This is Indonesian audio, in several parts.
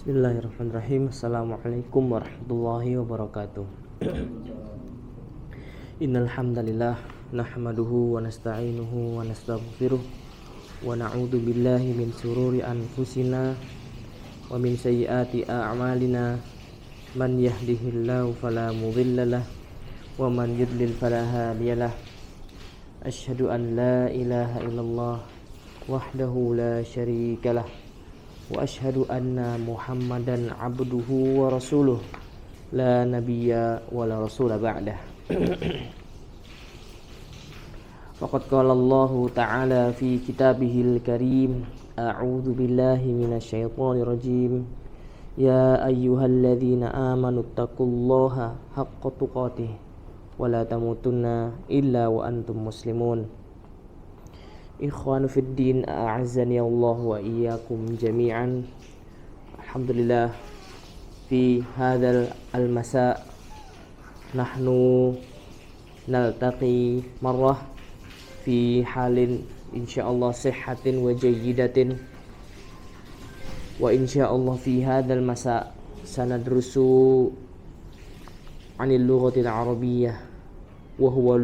Bismillahirrahmanirrahim. Assalamualaikum warahmatullahi wabarakatuh. Innal hamdalillah nahmaduhu wa nasta'inuhu wa nastaghfiruh wa na'udzu billahi min sururi anfusina wa min sayyiati a'malina. Man yahdihillahu fala mudhillalah wa man yudlil fala hadiyalah. Asyhadu an la ilaha illallah wahdahu la syarikalah wa asyhadu anna Muhammadan abduhu wa rasuluh la nabiyya wa la rasula ba'dah. Faqad qala Allah ta'ala fi kitabihil karim, a'udzu billahi minasy syaithanir rajim. Ya ayyuhalladzina amanu taqullaha haqqa tuqatih wa la tamutunna illa wa antum muslimun. Ikhwanu fid din, a'azzani Allah wa iyyakum jami'an. Alhamdulillah, fi hadzal al-masa' nahnu naltaqi marrah fi halin insyaallah sihhatin wa jayyidatin, wa insyaallah fi hadzal masa' sanadrusu 'anil lughatil arabiyyah wa huwa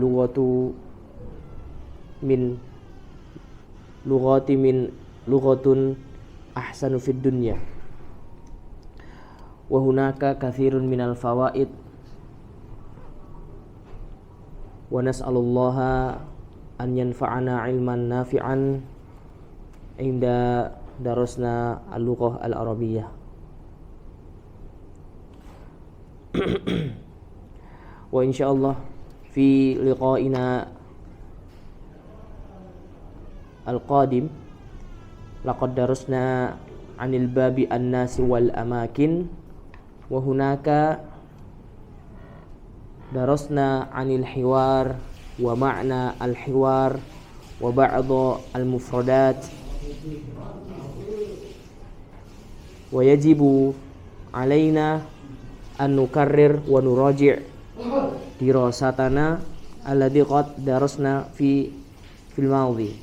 lughatun ahsanu fid dunya wa hunaka katsirun minal fawaid wa nas'alullaha an yanfa'ana ilman nafi'an inda darasna al-lughah al-arabiyyah. Wa insyaallah fi liqa'ina al-qadim laqad darasna 'anil babi an-nasi wal amakin wa hunaka darasna 'anil hiwar wa ma'na al-hiwar wa ba'dha al-mufradat wa yajibu 'alaina an nukarrir wa nuraji' dirasatana alladhi qad darasna fil madhi.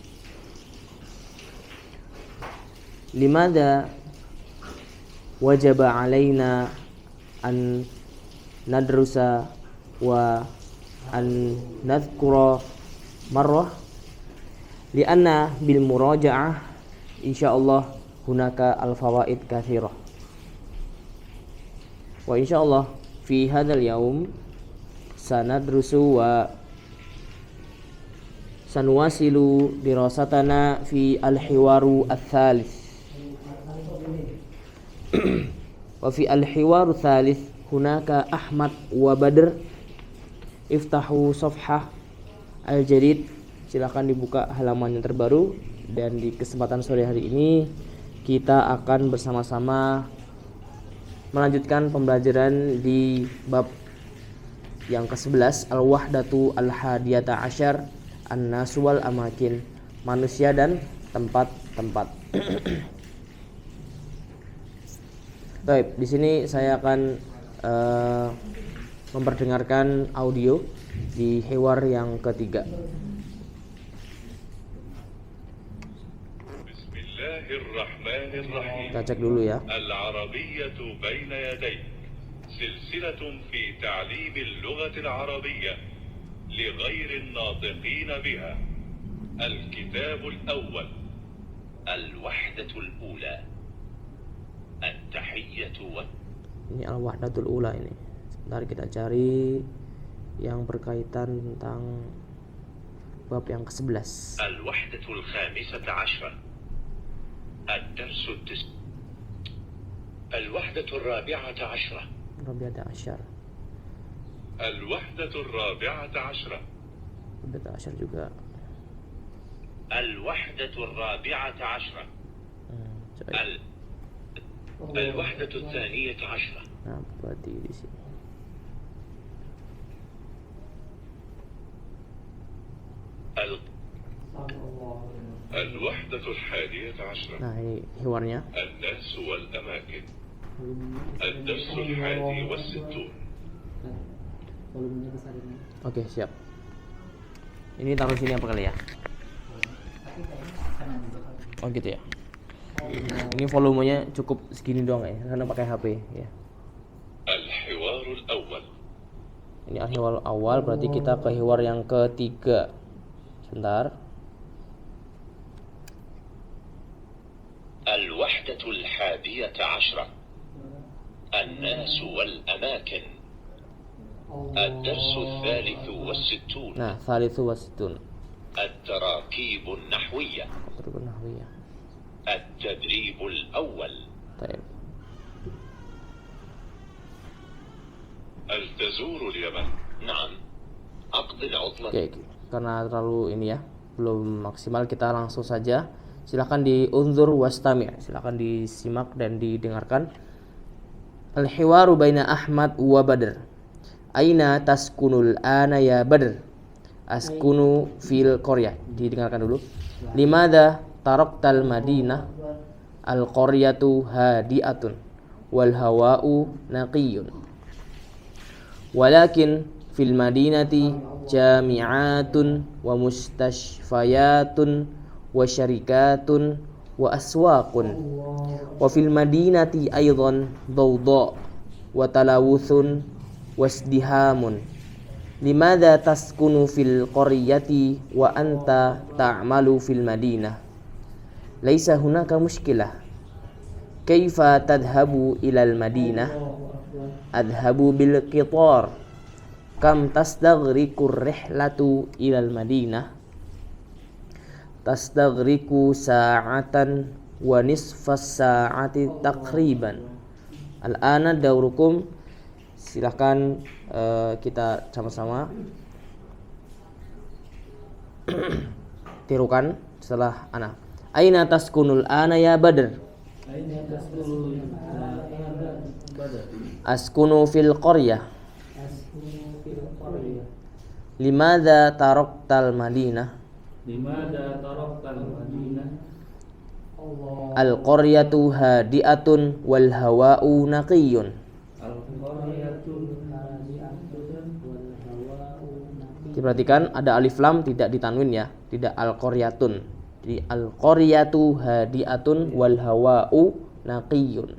Limadha wajaba alaina an nadrusa wa an nadhkura marrah lianna bil muraja'ah insyaallah hunaka al fawaid katsirah. Wa insyaallah fi hadzal yaum sanadrusu wa sanuwasilu dirasatana fi al hiwaru ats-tsalits. Wa fi al-hiwaru tsalits hunaka Ahmad wa Badr. Iftahu safhah al-jadid, silakan dibuka halaman yang terbaru. Dan di kesempatan sore hari ini kita akan bersama-sama melanjutkan pembelajaran di bab yang ke-11, al-wahdatu al-hadiyata asyar, an-nasu wal amakin, manusia dan tempat-tempat. Baik, di sini saya akan memperdengarkan audio di hiwar yang ketiga. Bismillahirrahmanirrahim. Kita cek dulu ya. Al-Arabiyyatu baina yaday. Silsilatun fi ta'lim al-lughati al-arabiyyah li ghairi an-natiqin biha. Al-kitab al-awwal. Al-wahdatu al-ula. Ini al-wahdatul ula ini. Sebentar kita cari yang berkaitan tentang bab yang ke-11. Al-wahdatul khamisata ashra. Ad-darsu al-wahdatul rabi'ata ashra. Rabi'ata asyar. Al-wahdatul rabi'ata ashra. Rabi'ata asyar juga. Al-wahdatul rabi'ata ashra. Al-wahdatu tsaniyata 'ashra. Nah, berarti di sini. Al-wahdatu al-hadiyata 'ashra. Nah, ini hiwarnya. An-nas wal amakin. Ad-darsu al-hadi was-sittun. Oke, siap. Ini taruh sini apa kali ya? Oh gitu ya. Ini volumenya cukup segini doang ya, karena pakai HP ya. الحوار الأول. Ini al-hiwar awal, berarti kita ke hiwar yang ketiga. Sebentar. الوحدة 11 الناس والأماكن. الدرس 63. Nah, thalithu wasitun. التراكيب النحوية. Terus nahwiyah. التدريب الأول. Baik. هل تزور اليمن؟ نعم. أقضي العطلة. Oke, karena terlalu ini ya, belum maksimal, kita langsung saja. Silakan diunzur wastami', silakan disimak dan didengarkan. Al-hiwaru baina Ahmad wa Badr. Aina taskunul ana ya Badr? Askunu fil qaryah. Didengarkan dulu. Limadha taraktal Madinah? Al-qaryatu hadi'atun wal hawa'u naqiyyun. Walakin fil madinati jami'atun wa mustashfayatun wa syarikatun wa aswaqun. Wa fil madinati aidan dawda wa talawuthun wasdihamun. Limadha taskunu fil qaryati wa anta ta'malu fil madinah? Laisa hunaka mushkilah. Kaifa tadhhabu ilal madinah? Adhabu bil qitar. Kam tastaghriku rihlatu ilal madinah? Tastaghriku sa'atan wa nisfas sa'ati taqriban. Al-ana daurukum. Silahkan kita sama-sama tirukan setelah ana. Aina taskunul ana ya Badr? Askunu fil qaryah. Limadha taraktal Madinah? Al-qaryatu hadi'atun wal hawa'u naqiyyun. Diperhatikan ada alif lam tidak ditanwin ya, tidak al-qaryatun. Jadi al-qaryatu hadi'atun wal hawa'u naqiyyun.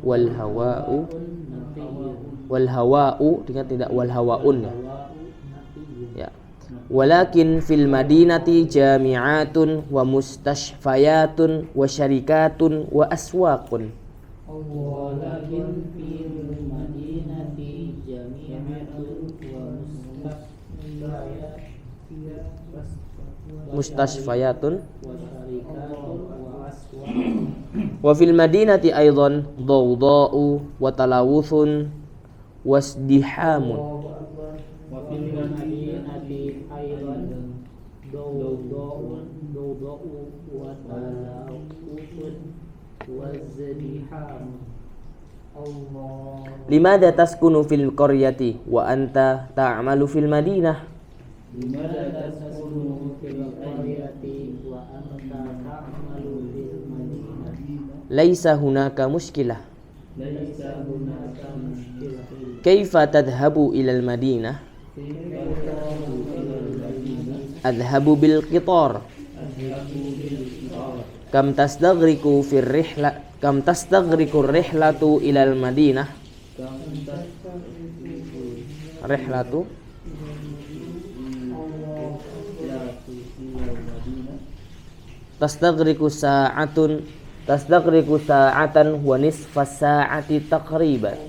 Wal hawa'u dengan tidak wal hawa'un ya. Ya. Walakin fil madinati jami'atun wa mustashfayatun wa syarikatun wa aswaqun. Walakin fil madinati jami'atun wa Mustashfayatun wa fil madinati aidan dawda'u wa talawuthun wasdihamun. wa fil madinati aidan dawda'u wa talawuthun wasdihamun. Limadha taskunu fil qaryati wa anta ta'malu fil madinah? Limadha taskunu fil qaryati wa anta ta'malu fil madinah? Laisa hunaka mushkilah. Laisa hunaka mushkilah. Kaifa tadhhabu ilal madinah? Adhabu bil qitar. Kam tastaghriku fir rihla kam tastaghriku rihlatu ilal madinah? Rihlatu tastaghriku sa'atan wa nisfas sa'ati taqriban.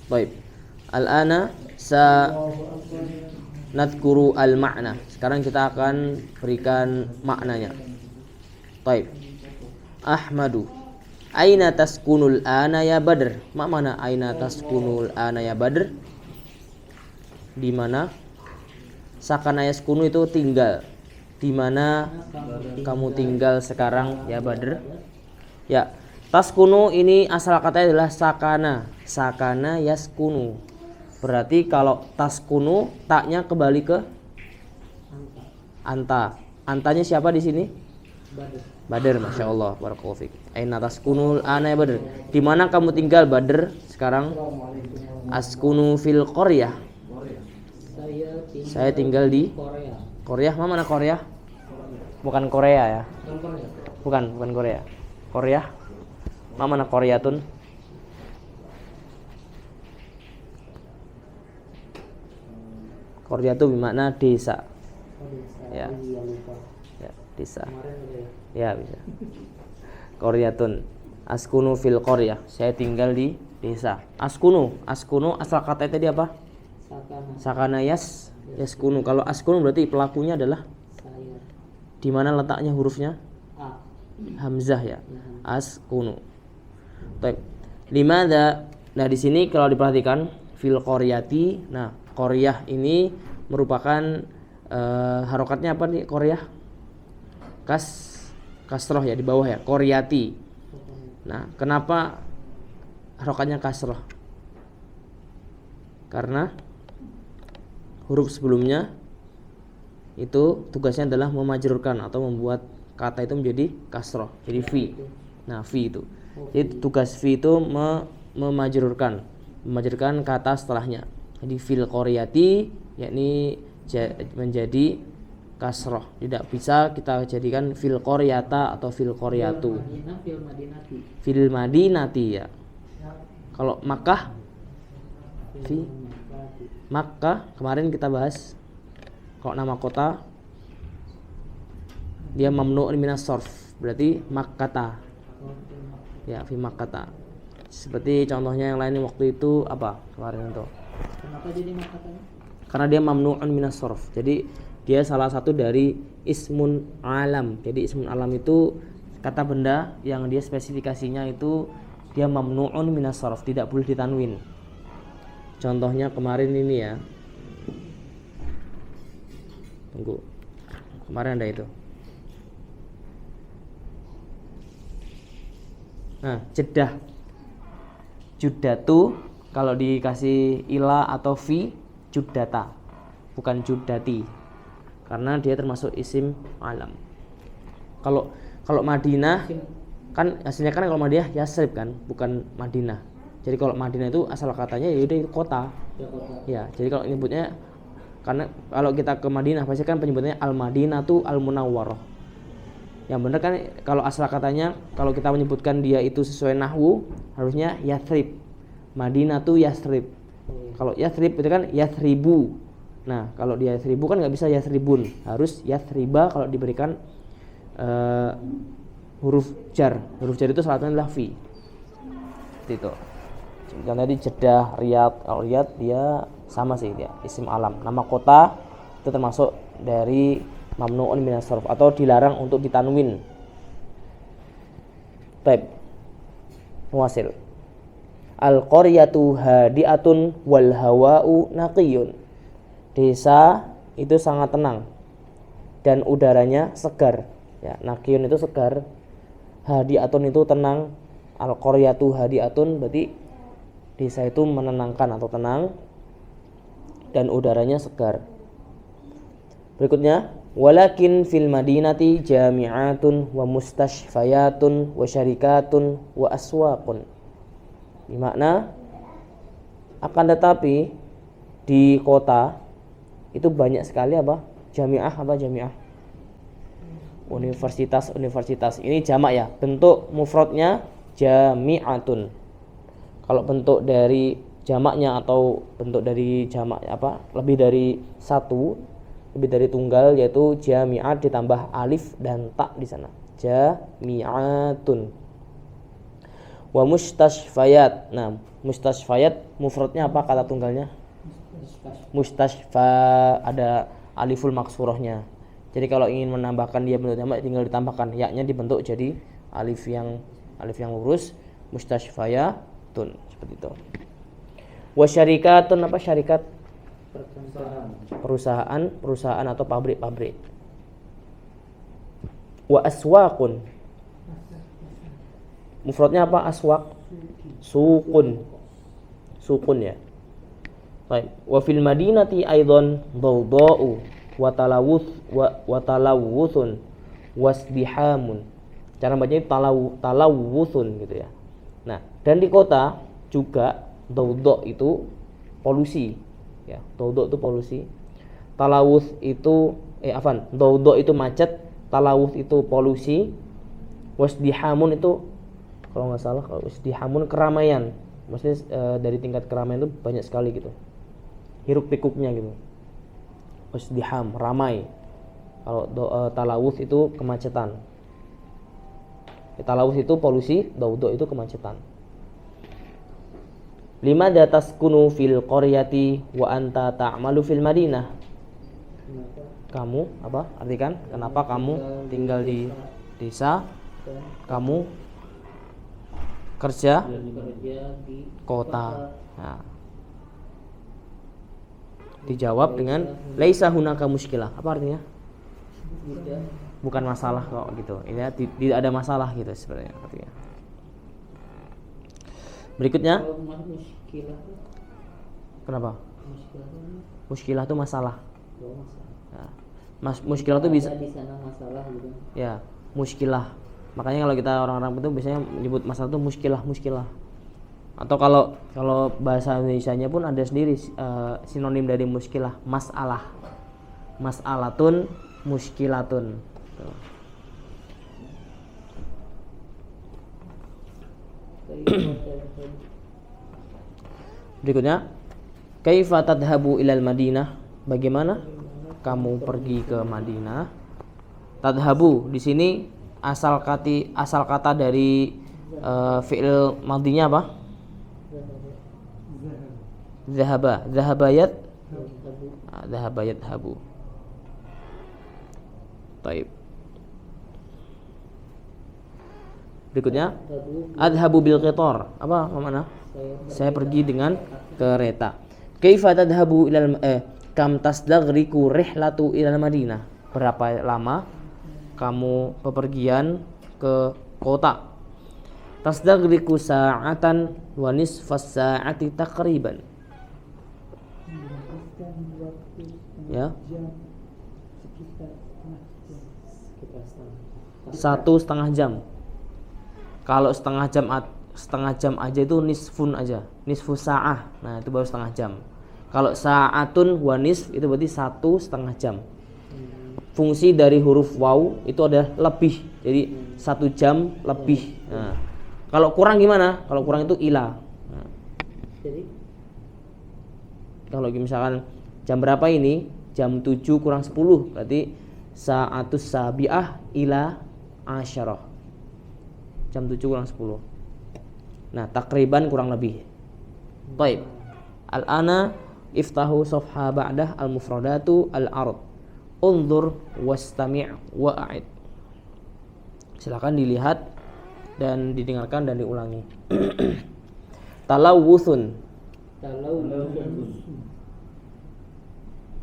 Baik. Al-ana nadhkuru al-ma'na. Sekarang kita akan berikan maknanya. Baik. Ahmadu. Aina taskunul ana ya Badr? Mak mana aina taskunul ana ya Badr? Di mana? Sakana yaskunu itu tinggal. Di mana kamu tinggal sekarang ya Badr? Ya. Taskunu ini asal katanya adalah sakana. Sakana yaskunu. Berarti kalau taskunu taknya kembali ke anta. Antanya siapa di sini? Badr, masya Allah, barakallahu fik. Aina taskunul ana ya Badr. Di mana kamu tinggal Badr sekarang? Askunu fil qaryah. Saya tinggal di Korea. Korea. Mana Korea? Bukan Korea ya. Bukan Korea. Korea. Mana Korea tun? Korea itu bermakna desa. Ya. Ya, desa. Ya, bisa. Koryatun. Askunu fil qaryah. Saya tinggal di desa. Askunu asal kata tadi apa? Sakana yaskunu. Kalau askunu berarti pelakunya adalah Saya. di mana letaknya hurufnya? A. Hamzah ya. Askunu. Baik. Limadza? Nah, di sini kalau diperhatikan fil qaryati. Nah, qaryah ini merupakan harokatnya apa nih qaryah? Kasroh ya di bawah ya, qaryati. Nah, kenapa harokatnya kasroh? Karena huruf sebelumnya itu tugasnya adalah memajrurkan atau membuat kata itu menjadi kasroh, jadi fi. Nah, fi itu. Jadi tugas fi itu memajrurkan kata setelahnya. Jadi fil qaryati yakni menjadi kasroh. Tidak bisa kita jadikan fil qaryata atau fil qaryatu. Fil madinati ya. Kalau Makkah fi Makkah kemarin kita bahas. Kalau nama kota dia mamnu'un minas sarf, berarti Makkata. Ya, fi Makkata. Seperti contohnya yang lain waktu itu apa? Kemarin itu. Kenapa jadi Makkatanya? Karena dia mamnu'un minas sarf. Jadi dia salah satu dari ismun alam. Jadi ismun alam itu kata benda yang dia spesifikasinya itu dia mamnu'un minas sarf, tidak boleh ditanwin. Contohnya kemarin ini ya. Tunggu. Kemarin ada itu. Nah, jedah. Judatu kalau dikasih ila atau fi, judata. Bukan judati. Karena dia termasuk isim alam. Kalau Madinah kan hasilnya kan kalau Madinah Yasrib kan, bukan Madinah. Jadi kalau Madinah itu asal katanya ya udah itu kota. Ya, jadi kalau nyebutnya karena kalau kita ke Madinah pasti kan penyebutannya Al-Madinatu Al-Munawwarah. Yang benar kan kalau asal katanya kalau kita menyebutkan dia itu sesuai nahwu harusnya Yathrib. Madinatu Yathrib. Kalau Yathrib itu kan Yathribu. Nah, kalau dia Yathribu kan nggak bisa Yathribun, harus Yathriba kalau diberikan huruf jar. Huruf jar itu salah satunya adalah fi. Seperti itu. Contohnya tadi Jeddah, Riyadh. Kalau Riyadh dia sama sih dia isim alam. Nama kota itu termasuk dari mamnu'un minas sarf atau dilarang untuk ditanwin. Baik. Muwasil. Al-qaryatu hadi'atun wal hawa'u naqiyun. Desa itu sangat tenang dan udaranya segar. Ya, naqiyun itu segar. Hadi'atun itu tenang. Al-qaryatu hadi'atun berarti desa itu menenangkan atau tenang dan udaranya segar. Berikutnya, walakin fil madinati jami'atun wa mustashfayatun wa syarikatun wa aswaqun. Bermakna akan tetapi di kota itu banyak sekali apa? Jami'ah apa jami'ah? Universitas. Ini jamak ya. Bentuk mufradnya jami'atun. Kalau bentuk dari jamaknya atau bentuk dari jamak apa? Lebih dari satu, lebih dari tunggal yaitu jami'at ditambah alif dan ta di sana. Jami'atun. Wa mustashfayat. Nah, mustashfayat mufradnya apa kata tunggalnya? Mustashfa, ada aliful maksurahnya. Jadi kalau ingin menambahkan dia bentuk jamak tinggal ditambahkan ya-nya dibentuk jadi alif yang lurus, mustashfayatun seperti itu. Wa syarikatun apa syarikat? Perusahaan atau pabrik. Wa aswaqun. Mufradnya apa aswaq? Suqun ya. Baik. Wa fil madinati aidan dawda'u wa talawuthun wasdihamun. Cara bacanya talawuthun gitu ya. Nah, dan di kota juga dawdo itu polusi ya. Dawdo itu polusi. Talawuth itu dawdo itu macet, talawuth itu polusi, wasdihamun itu kalau nggak salah, kalau wasdihamun keramaian. Maksudnya dari tingkat keramaian itu banyak sekali gitu. Hiruk pikuknya gitu. Wasdiham ramai. Kalau talawuth itu kemacetan. Talawuth itu polusi, dawdo itu kemacetan. 5 taskunu fil qaryati wa anta ta'malu fil madinah. Kamu apa? Artikan kenapa kamu tinggal di desa, kamu kerja di kota. Nah, dijawab dengan laisa hunaka muskilah. Apa artinya? Bukan masalah kok gitu. Ini tidak ada masalah gitu sebenarnya artinya. Berikutnya, muskilah. kenapa? Muskilah Muskilah itu masalah. masalah. Nah, muskilah itu bisa di sana masalah gitu. ya, muskilah. Makanya kalau kita orang-orang itu biasanya menyebut masalah itu muskilah. Atau kalau bahasa Indonesianya pun ada sendiri sinonim dari muskilah, masalah. Mas'alatun, muskilatun. Berikutnya, kaifa tadhabu ilal Madinah? Bagaimana kamu pergi ke Madinah? Tadhabu di sini asal kata dari fi'il madhinya apa? Dhahaba. Dhahabayat. Dhahabayat habu. Taib. Berikutnya, adhabu bil qitar. Apa mana? Saya pergi dengan kereta. Kaifa tadhabu ilal kam tasdaghriku rihlatu ilal Madinah? Berapa lama kamu bepergian ke kota? Tasdaghriku sa'atan wa nisfas sa'ati taqriban. Ya. 1,5 jam. Kalau setengah jam aja itu nisfun aja, nisfu sa'ah. Nah, itu baru setengah jam. Kalau sa'atun wa nisf itu berarti 1,5 jam. Fungsi dari huruf waw itu adalah lebih. Jadi 1 jam lebih. Nah, kalau kurang gimana? Kalau kurang itu ila. Nah, Jadi kalau misalkan jam berapa ini? Jam 7 kurang 10 berarti sa'atus sabi'ah ila asyarah. Jam 7 kurang 10. Nah, takriban kurang lebih. Baik. Al-ana iftahu safha ba'dah al-mufradatu al-ard. Unzur wastami' wa'id. Silakan dilihat dan didengarkan dan diulangi. Talawuthun.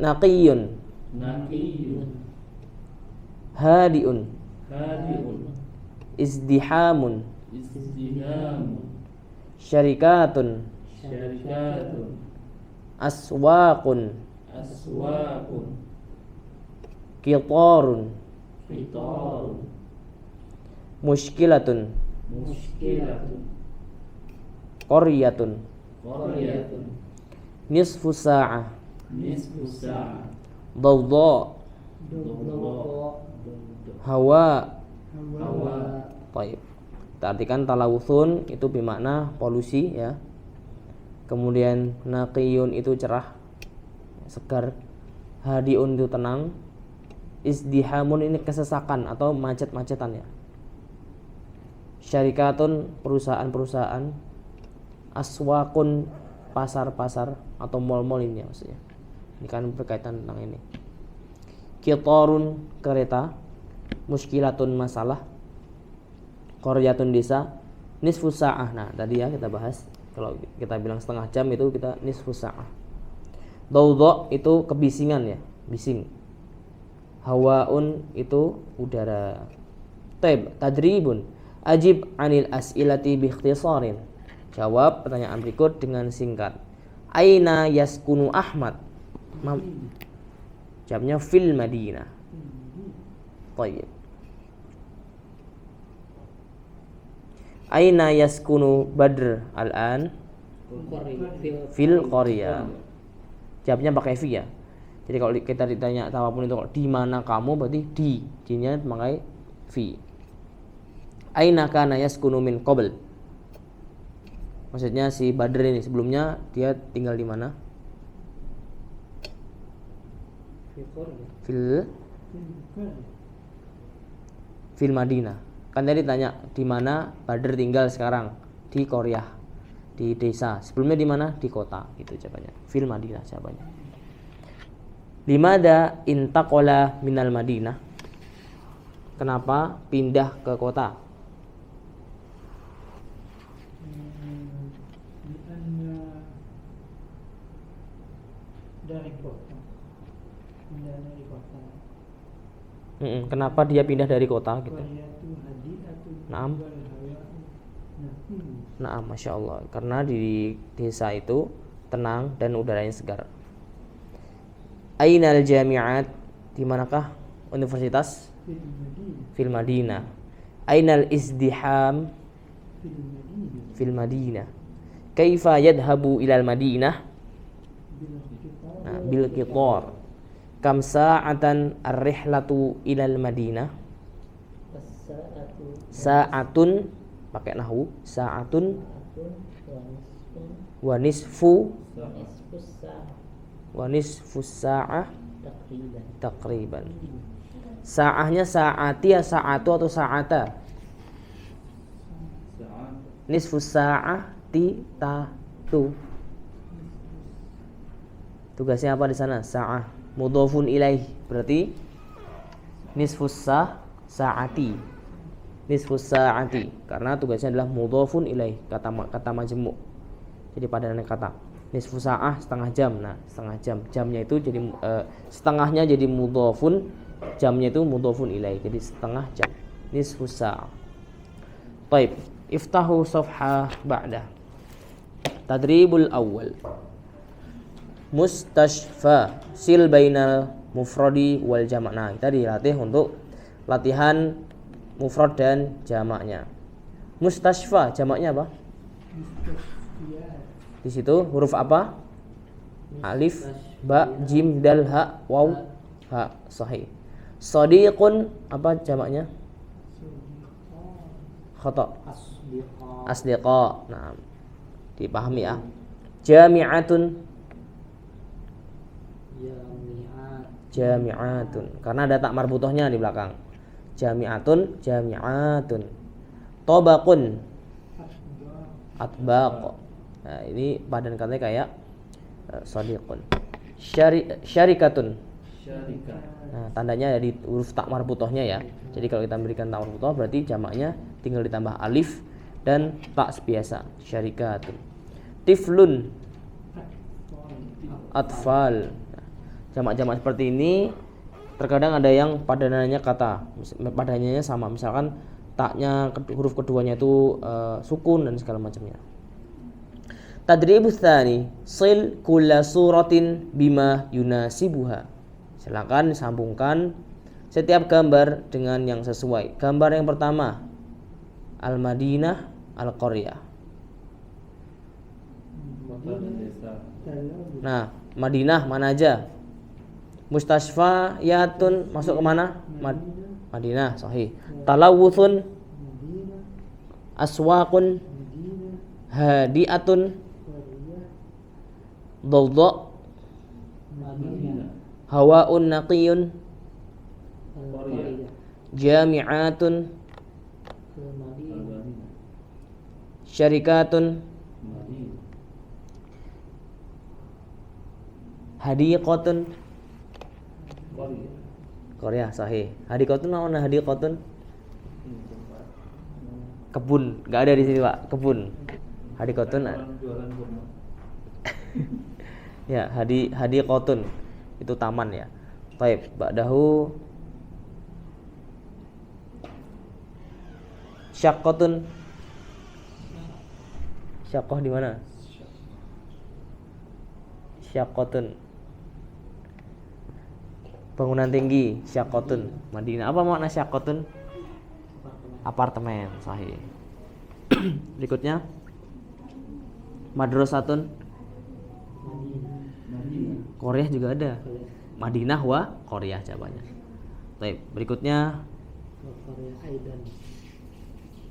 Naqiyun. Hadiun. Izdihamun. Syarikatun. Aswaqun. Qitarun. Mushkilatun. Qaryatun. Nisfu sa'ah. Dawda. Hawa. Baik. Kita artikan talawuthun itu bermakna polusi ya. Kemudian naqiyun itu cerah, segar. Hadiun itu tenang. Izdihamun ini kesesakan atau macet-macetan ya. Syarikatun perusahaan-perusahaan. Aswaqun pasar-pasar atau mal-mal ini ya maksudnya. Ini kan berkaitan tentang ini. Qitarun kereta. Muskilatun masalah. Qaryatun desa. Nisfu sa'ah. Nah, tadi ya kita bahas kalau kita bilang setengah jam itu kita nisfu sa'ah. Dawda itu kebisingan ya, bising. Hawaun itu udara. Taib, tadribun. Ajib anil as'ilati bi ikhtisarin. Jawab pertanyaan berikut dengan singkat. Aina yaskunu Ahmad? Jawabnya fil Madinah. Taib. Aina yaskunu Badr al-an? Fil Korea. Jawabnya pakai fi ya. Jadi kalau kita ditanya apapun itu, kalau di mana kamu berarti di-nya memakai fi. Aina kana yaskunu min qabl? Maksudnya si Badr ini sebelumnya dia tinggal di mana? Fil Madinah. Kan tadi tanya di mana Badr tinggal sekarang? Di Korea, di desa. Sebelumnya di mana? Di kota. Itu jawabannya. Fil Madinah jawabannya. Limada intaqala minal Madinah? Kenapa pindah ke kota? Dari kota. Pindah dari kota. Kenapa dia pindah dari kota gitu? Naam. Naam, masya Allah. Karena di desa itu tenang dan udaranya segar. Ainal jami'at? Di manakah universitas? Fil Madinah. Ainal izdiham? Fil Madinah. Kaifa yadhabu ilal Madinah? Nah, bil qitar. Kam sa'atan ar-rihlatu ilal Madinah? Sa'atun, pakai nahwu, sa'atun wa nisfu sa'ah takriban. Sa'ahnya sa'ati ya sa'atu atau sa'ata? Nisfu sa'ati tu. Tugasnya apa di sana? Sa'ah mudhafun ilaih, berarti nisfus sa'ati. Nisfus sa'ati karena tugasnya adalah mudhafun ilaih, kata majmu'. Jadi padanan kata. Nisfus sa'ah setengah jam. Nah, setengah jam. Jamnya itu jadi setengahnya jadi mudhafun, jamnya itu mudhafun ilaih. Jadi setengah jam. Nisfus sa'ah. Baik, iftahu safhah ba'da. Tadribul awal. Mustashfa, sil bainal mufradi wal jama'. Nah, kita dilatih untuk latihan mufrad dan jamaknya. Mustashfa jamaknya apa? Di situ huruf apa? Alif, ba, jim, dal, ha, waw, ha. Sahih. Shadiqun apa jamaknya? Khata. Asdiqa. Nah, dipahami ya. Jami'atun. Jami'atun karena ada tak marbutohnya di belakang. Jami'atun, jami'atun. Tabaqun, atbaq. Nah, ini padan katanya kayak shadiqun. Syarikatun. Nah, tandanya ada di huruf tak marbutohnya ya. Jadi kalau kita berikan tak marbutoh berarti jamaknya tinggal ditambah alif dan tak sebiasa. Syarikatun. Tiflun, atfal. Jamak-jamak seperti ini terkadang ada yang padanannya kata, padanannya sama, misalkan taknya huruf keduanya itu sukun dan segala macamnya. Tadribus tsani, sil kulla suratin bima yunasibuha. Silakan sambungkan setiap gambar dengan yang sesuai. Gambar yang pertama, Al-Madinah, Al-Qaryah. Nah, Madinah mana aja? Mustashfa yatun masuk ke mana? Madinah, sahih. Talawuthun, aswaqun, hadiatun, dawda, hawaun naqiyun, jami'atun, syarikatun, hadiqatun. Korea, sahih. Hadiqatun mana? Hadiqatun kebun, enggak ada di sini, Pak. Kebun. Hadiqatun. Ya, hadiqatun itu taman ya. Baik, ba'dahu syaqqatun. Syaqqah di mana? Syaqqatun bangunan tinggi. Syaqqatun Madinah. Apa makna syaqqatun? Apartemen, sahih. Berikutnya madrasatun Korea juga ada. Madinah wa Korea jawabannya. Baik, berikutnya Korea Aidan.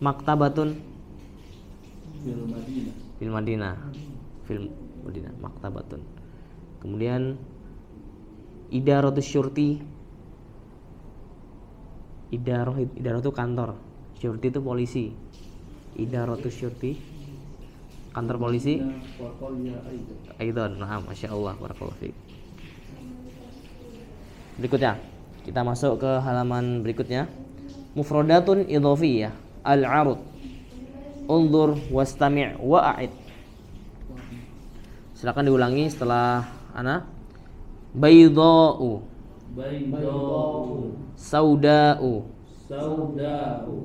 maktabatun Madinah. fil Madinah. Fil Madinah maktabatun. Kemudian idaratus syurti. Idarah itu kantor. Syurti itu polisi. Idaratus syurti kantor polisi. Aidan. Nah, Masya Allah, barakallahu fiik. Berikutnya kita masuk ke halaman berikutnya. Mufradatun idhafiyah al-'arud. Unzur wastami' wa'id. Silakan diulangi setelah ana. Baydha'u, Baydha'u, sauda'u, sauda'u,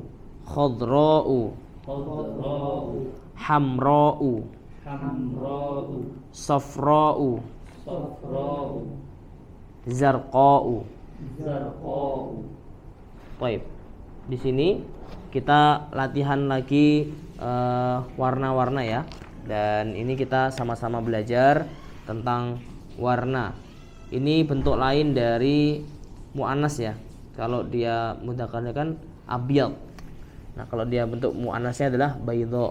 khadra'u, khadra'u, hamra'u, hamra'u, safra'u, safra'u, zarqa'u. zarqa'u. Baik. Di sini kita latihan lagi warna-warna ya. Dan ini kita sama-sama belajar tentang warna. Ini bentuk lain dari mu'annas ya. Kalau dia mudzakarnya kan abyad. Nah, kalau dia bentuk mu'annasnya adalah baydha.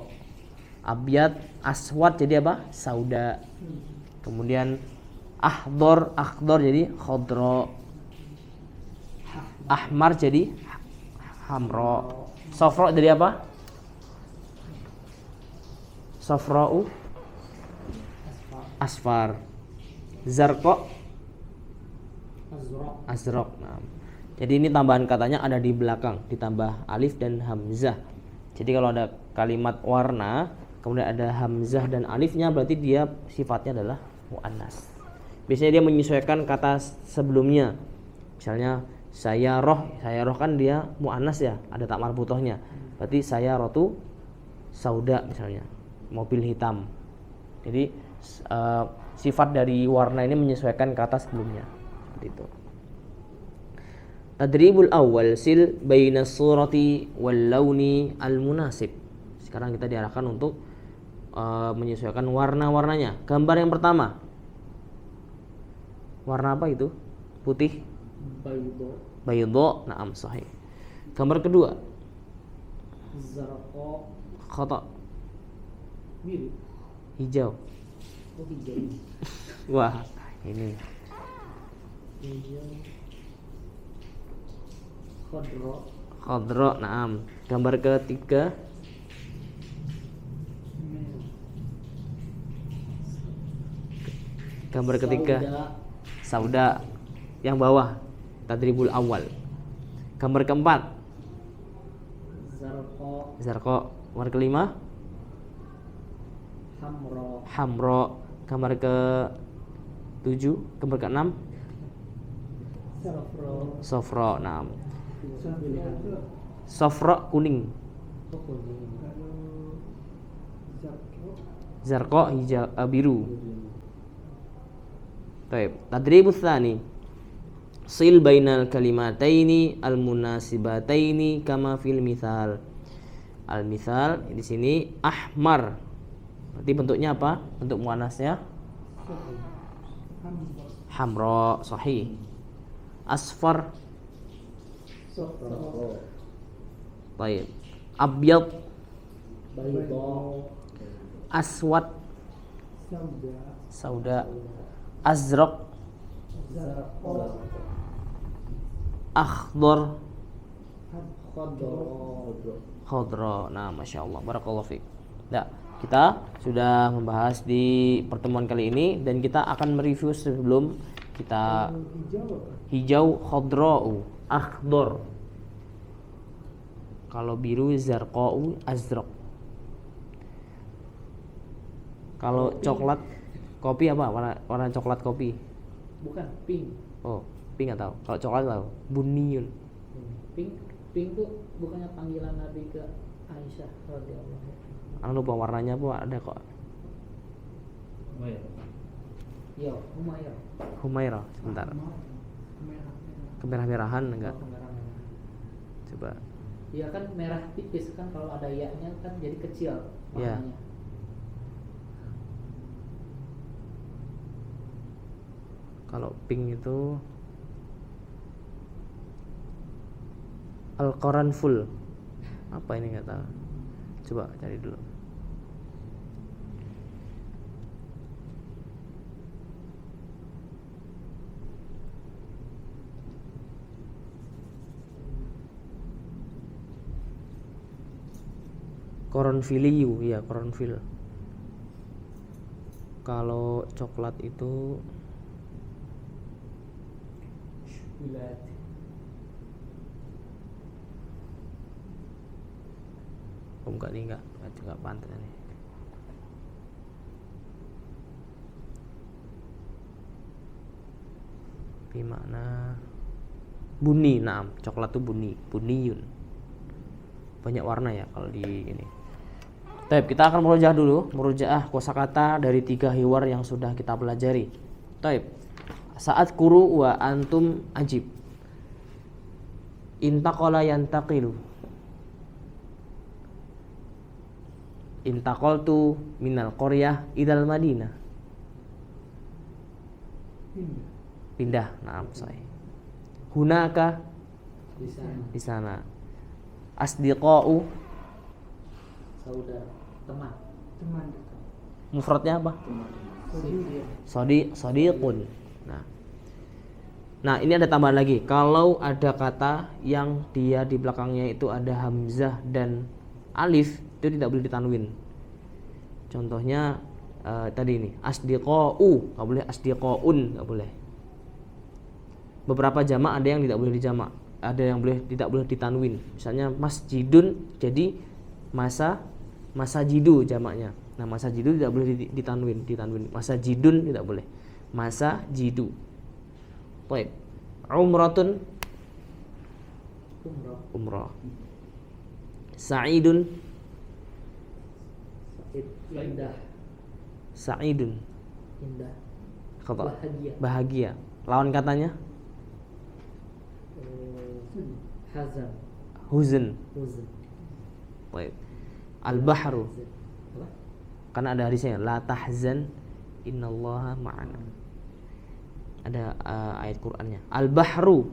Abyad, aswad jadi apa? Sauda. Kemudian akhdar jadi khadra. Ahmar jadi hamra. Safra jadi apa? Safra'u asfar. Zarqa azraq. Nah, jadi ini tambahan katanya ada di belakang, ditambah alif dan hamzah. Jadi kalau ada kalimat warna, kemudian ada hamzah dan alifnya, berarti dia sifatnya adalah muannas. Biasanya dia menyesuaikan kata sebelumnya. Misalnya sayaroh kan dia muannas ya, ada tak marbutohnya. Berarti sayarotu sauda misalnya, mobil hitam. Jadi sifat dari warna ini menyesuaikan kata sebelumnya. Seperti itu. Tadribul awal sil baina surati wal launi al munasib. Sekarang kita diarahkan untuk menyesuaikan warna-warnanya. Gambar yang pertama. Warna apa itu? Putih. Baydha. Naam, sahih. Gambar kedua. Zarqa. Khata. Biru. Hijau. Oh, hijau. Wah, ini Hijau. Khadra. khadra. Naam. Gambar ketiga. Gambar ketiga. Sauda. Yang bawah. Tadribul awal. Gambar keempat. Zarqa. Zarqa. Gambar kelima. Hamra. Hamra. Gambar ke 7. Gambar ke 6. Safra. Sofra. Naam. Sofra kuning. Zarqa hijau biru. Baik, tadribus tsani. Sil bainal kalimataini al-munasibataini kama fil mithal. Al-mithal di sini ahmar. Berarti bentuknya apa? Bentuk muannasnya hamra, sahih. Asfar. Baik. Abyad. Baydha. Aswad. Sauda. Sauda. Azraq. Zarqa. Akhdar. Khadra. Khadra. Nah, Masya Allah, barakallahu fiik. Nah, kita sudah membahas di pertemuan kali ini dan kita akan mereview sebelum kita hijau khadra'u, akhdar. Kalau biru zarqa'u, azraq. Kalau coklat kopi apa? Warna coklat kopi. Bukan pink. Oh, pink atau kalau coklat tahu, buniyun. Pink tuh bukannya panggilan Nabi ke Aisyah radhiyallahu anha. Anu lupa warnanya apa ada kok. Yo, Humairah. Humairah, sebentar. Kemerah-merahan enggak? Merah-merah. Coba. Ya kan merah tipis kan, kalau ada ya-nya kan jadi kecil Ya. maknanya. Kalau pink itu Al-Quran full. Apa ini nggak tahu. Coba cari dulu. Koronfiliu, ya koronfil. Kalau coklat itu Wilayah. enggak nih, enggak pantas nih. Tapi makna buni, nah coklat tuh buniyun. Banyak warna ya kalau di ini. Baik, kita akan murojaah dulu, murojaah kosakata dari 3 hiwar yang sudah kita pelajari. Baik. Saat kuru wa antum ajib. Intaqala yantaqilu. Intaqaltu minal qaryah idal madinah. Pindah, naam sahih. Hunaka Di sana di sana. Asdiqa'u saudara, teman. Teman. mufradnya apa? Sadiqun. Nah, ini ada tambahan lagi. Kalau ada kata yang dia di belakangnya itu ada hamzah dan alif, itu tidak boleh ditanwin. Contohnya tadi ini asdiqa'u, enggak boleh asdiqa'un, enggak boleh. Beberapa jamak ada yang tidak boleh dijamak, ada yang tidak boleh ditanwin. Misalnya masjidun jadi masajidu jamaknya. Nah, masajidu tidak boleh ditanwin. Masajidun tidak boleh. Masajidu. Baik. Umratun umrah. Sa'idun Indah. sa'idun Indah. khata. Bahagia. Bahagia. Lawan katanya Hazan. huzn. Huzn. Baik. Al-bahru. Apa? Karena ada hadisnya la tahzan innallaha ma'ana. Ada ayat Qur'annya. Al-bahru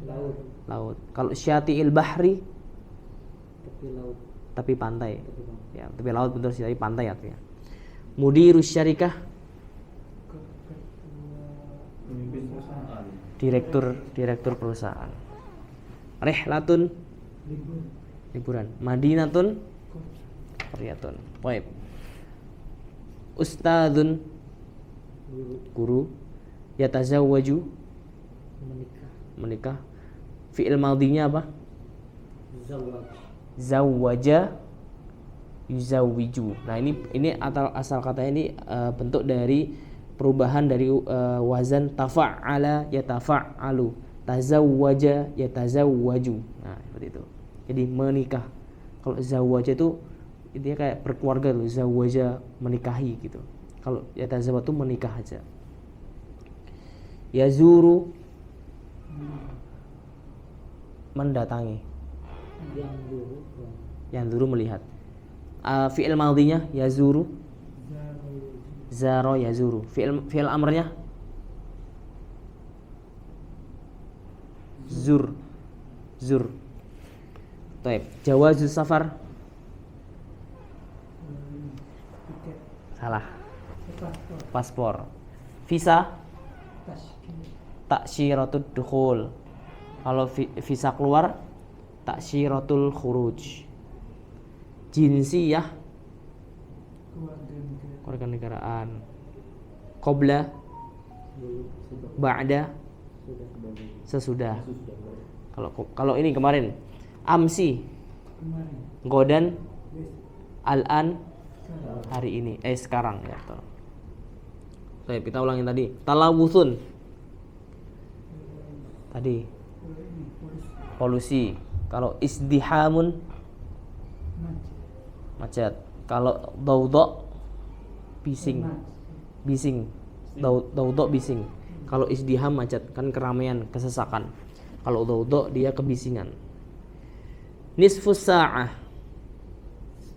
Laut. laut. Kalau syati'il bahri Tepi laut. tapi pantai. Tepi laut. Ya, tapi laut betul sih, tapi pantai artinya. Mudirus syarikah Pemimpin perusahaan. direktur perusahaan. Rihlatun liburan. Madinatun qaryatun. Baik. Ustadzun guru. Yatazawwaju Menikah. menikah. Fi'il madhinya apa? Zawaj. Zawwaja yuzawwiju. Nah, ini asal katanya ini bentuk dari perubahan dari wazan tafa'ala yatafa'alu, tazawwaja yatazawwaju. Nah, seperti itu. Jadi menikah. Kalau zawwaja itu intinya kayak berkeluarga loh, zawwaja menikahi gitu. Kalau yatazawwaju itu menikah aja. Yazuru mendatangi. Yang dulu. Yang dulu melihat. Fi'il madhinya yazuru. Zaro yazuru. Fi'il amrnya zur. Taib. Jawazuz safar. Salah. Paspor. Visa. Taksiratud dukhul. Kalau visa keluar, taksiratul khuruj. Jinsiyah, keluarga negaraan. Qabla, ba'da, sesudah. Kalau ini kemarin. Amsi, godan, al-an, hari ini. Sekarang ya. Baik, kita ulangin tadi. Talawuthun. Tadi polusi. Kalau isdihamun macet. Kalau daudha bising. Daudha bising. Kalau isdiham macet, kan keramaian, kesesakan. Kalau daudha dia kebisingan. Nisfus sa'ah.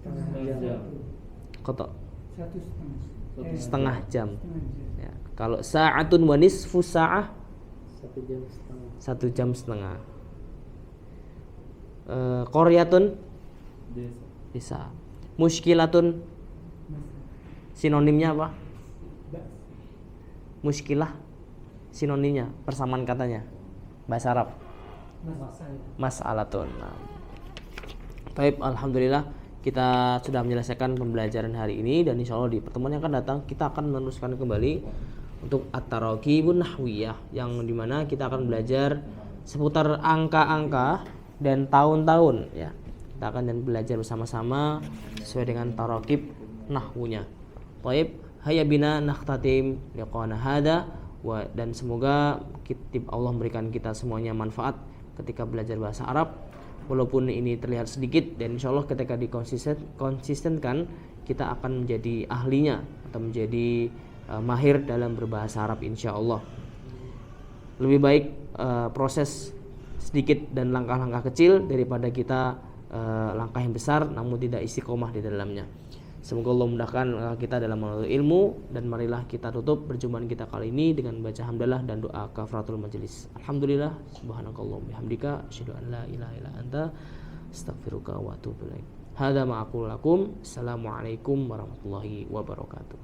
Setengah jam. Qata. 1,5 Setengah jam. Setengah jam. Ya. Kalau sa'atun wa nisfu sa'ah 1 jam setengah. 1 jam setengah. Qaryatun bisa. Muskilatun sinonimnya apa? Muskilah sinonimnya, persamaan katanya bahasa Arab. Mas'alatun. Nah. Baik, alhamdulillah kita sudah menyelesaikan pembelajaran hari ini, dan insya Allah di pertemuan yang akan datang kita akan meneruskan kembali untuk at-taraqibun nahwiyah, yang dimana kita akan belajar seputar angka-angka dan tahun-tahun ya. Kita akan dan belajar bersama-sama sesuai dengan taraqib nahwunya. Baik, hayya bina nakhtatim liqana hada, dan semoga Allah memberikan kita semuanya manfaat ketika belajar bahasa Arab, walaupun ini terlihat sedikit, dan insya Allah ketika dikonsistenkan kita akan menjadi ahlinya atau menjadi mahir dalam berbahasa Arab insya Allah. Lebih baik proses sedikit dan langkah-langkah kecil daripada kita langkah yang besar namun tidak istiqomah di dalamnya. Semoga Allah mudahkan kita dalam menuntut ilmu, dan marilah kita tutup perjumpaan kita kali ini dengan baca hamdalah dan doa kafaratul majelis. Alhamdulillah, subhanakallah bihamdika, asyhadu an la ilaha illa anta, astaghfiruka wa atubu ilaik. Hadza ma aqulu lakum. Assalamualaikum warahmatullahi wabarakatuh.